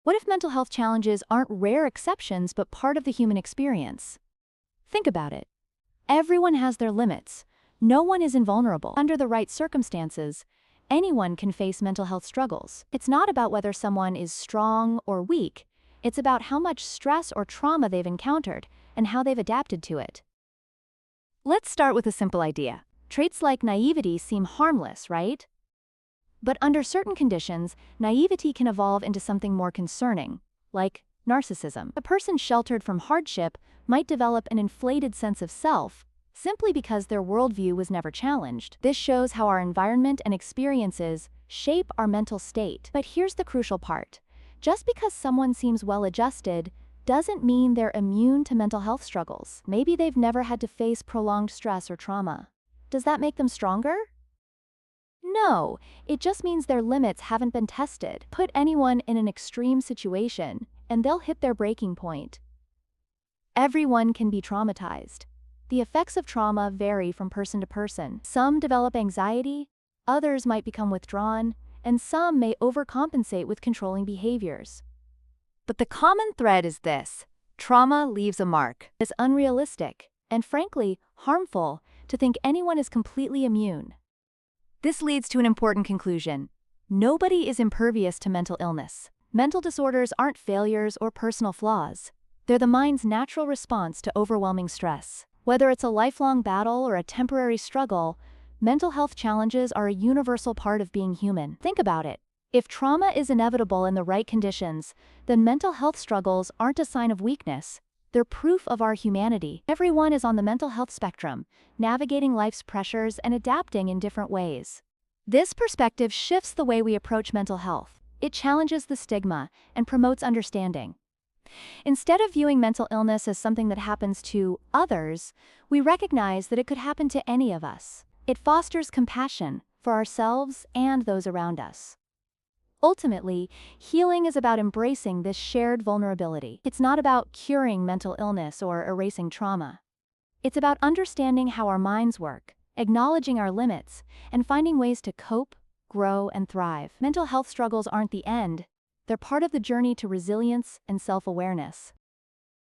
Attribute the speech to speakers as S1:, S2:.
S1: What if mental health challenges aren't rare exceptions but part of the human experience? Think about it. Everyone has their limits. No one is invulnerable. Under the right circumstances, anyone can face mental health struggles. It's not about whether someone is strong or weak. It's about how much stress or trauma they've encountered and how they've adapted to it. Let's start with a simple idea. Traits like naivety seem harmless, right? But under certain conditions, naivety can evolve into something more concerning, like narcissism. A person sheltered from hardship might develop an inflated sense of self simply because their worldview was never challenged. This shows how our environment and experiences shape our mental state. But here's the crucial part. Just because someone seems well-adjusted doesn't mean they're immune to mental health struggles. Maybe they've never had to face prolonged stress or trauma. Does that make them stronger? No, it just means their limits haven't been tested. Put anyone in an extreme situation, and they'll hit their breaking point. Everyone can be traumatized. The effects of trauma vary from person to person. Some develop anxiety, others might become withdrawn, and some may overcompensate with controlling behaviors. But the common thread is this: trauma leaves a mark. It's unrealistic, and frankly, harmful, to think anyone is completely immune. This leads to an important conclusion. Nobody is impervious to mental illness. Mental disorders aren't failures or personal flaws. They're the mind's natural response to overwhelming stress. Whether it's a lifelong battle or a temporary struggle, mental health challenges are a universal part of being human. Think about it. If trauma is inevitable in the right conditions, then mental health struggles aren't a sign of weakness. They're proof of our humanity. Everyone is on the mental health spectrum, navigating life's pressures and adapting in different ways. This perspective shifts the way we approach mental health. It challenges the stigma and promotes understanding. Instead of viewing mental illness as something that happens to others, we recognize that it could happen to any of us. It fosters compassion for ourselves and those around us. Ultimately, healing is about embracing this shared vulnerability. It's not about curing mental illness or erasing trauma. It's about understanding how our minds work, acknowledging our limits, and finding ways to cope, grow, and thrive. Mental health struggles aren't the end. They're part of the journey to resilience and self-awareness.